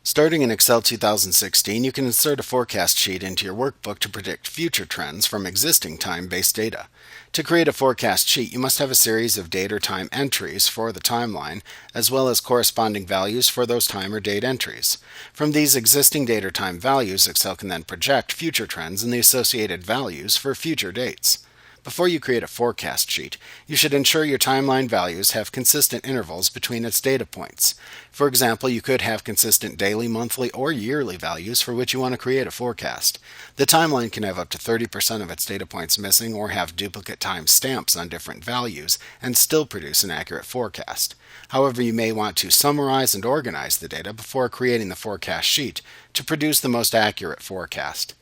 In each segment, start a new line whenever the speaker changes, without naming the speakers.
Starting in Excel 2016, you can insert a forecast sheet into your workbook to predict future trends from existing time-based data. To create a forecast sheet, you must have a series of date or time entries for the timeline, as well as corresponding values for those time or date entries. From these existing date or time values, Excel can then project future trends and the associated values for future dates. Before you create a forecast sheet, you should ensure your timeline values have consistent intervals between its data points. For example, you could have consistent daily, monthly, or yearly values for which you want to create a forecast. The timeline can have up to 30% of its data points missing or have duplicate time stamps on different values and still produce an accurate forecast. However, you may want to summarize and organize the data before creating the forecast sheet to produce the most accurate forecast.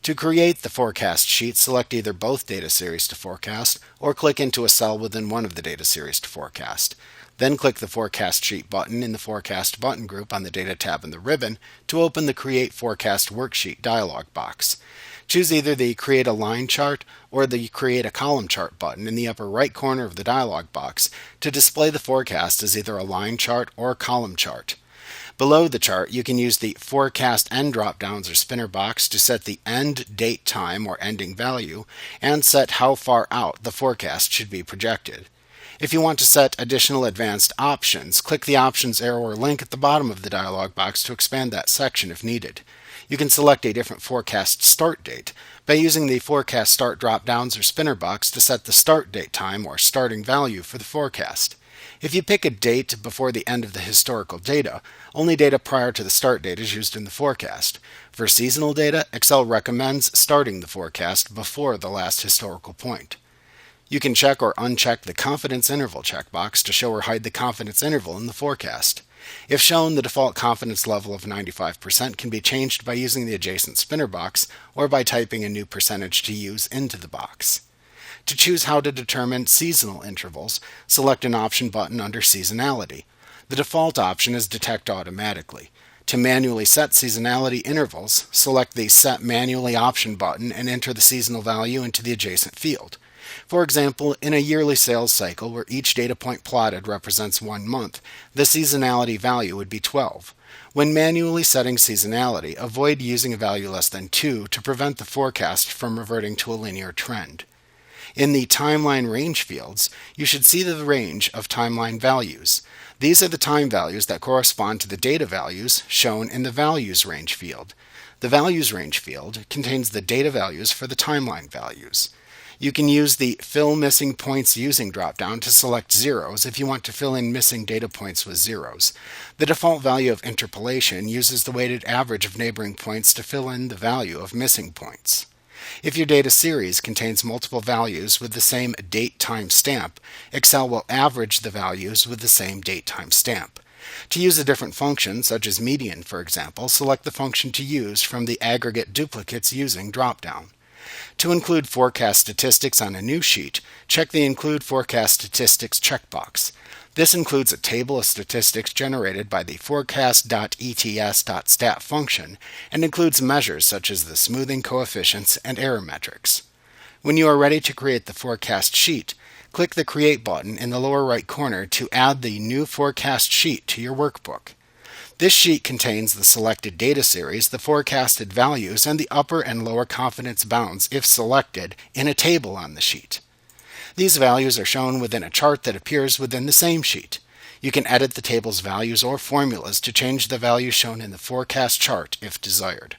To create the forecast sheet, select either both data series to forecast or click into a cell within one of the data series to forecast. Then click the Forecast Sheet button in the Forecast button group on the Data tab in the ribbon to open the Create Forecast Worksheet dialog box. Choose either the Create a Line Chart or the Create a Column Chart button in the upper right corner of the dialog box to display the forecast as either a line chart or a column chart. Below the chart, you can use the Forecast End drop-downs or spinner box to set the end date time or ending value and set how far out the forecast should be projected. If you want to set additional advanced options, click the Options arrow or link at the bottom of the dialog box to expand that section if needed. You can select a different forecast start date by using the Forecast Start drop-downs or spinner box to set the start date time or starting value for the forecast. If you pick a date before the end of the historical data, only data prior to the start date is used in the forecast. For seasonal data, Excel recommends starting the forecast before the last historical point. You can check or uncheck the confidence interval checkbox to show or hide the confidence interval in the forecast. If shown, the default confidence level of 95% can be changed by using the adjacent spinner box or by typing a new percentage to use into the box. To choose how to determine seasonal intervals, select an option button under Seasonality. The default option is Detect Automatically. To manually set seasonality intervals, select the Set Manually option button and enter the seasonal value into the adjacent field. For example, in a yearly sales cycle where each data point plotted represents 1 month, the seasonality value would be 12. When manually setting seasonality, avoid using a value less than 2 to prevent the forecast from reverting to a linear trend. In the Timeline Range fields, you should see the range of timeline values. These are the time values that correspond to the data values shown in the Values Range field. The Values Range field contains the data values for the timeline values. You can use the Fill Missing Points Using dropdown to select zeros if you want to fill in missing data points with zeros. The default value of interpolation uses the weighted average of neighboring points to fill in the value of missing points. If your data series contains multiple values with the same date-time stamp, Excel will average the values with the same date-time stamp. To use a different function, such as median for example, select the function to use from the Aggregate Duplicates Using dropdown. To include forecast statistics on a new sheet, check the Include Forecast Statistics checkbox. This includes a table of statistics generated by the forecast.ets.stat function and includes measures such as the smoothing coefficients and error metrics. When you are ready to create the forecast sheet, click the Create button in the lower right corner to add the new forecast sheet to your workbook. This sheet contains the selected data series, the forecasted values, and the upper and lower confidence bounds, if selected, in a table on the sheet. These values are shown within a chart that appears within the same sheet. You can edit the table's values or formulas to change the values shown in the forecast chart if desired.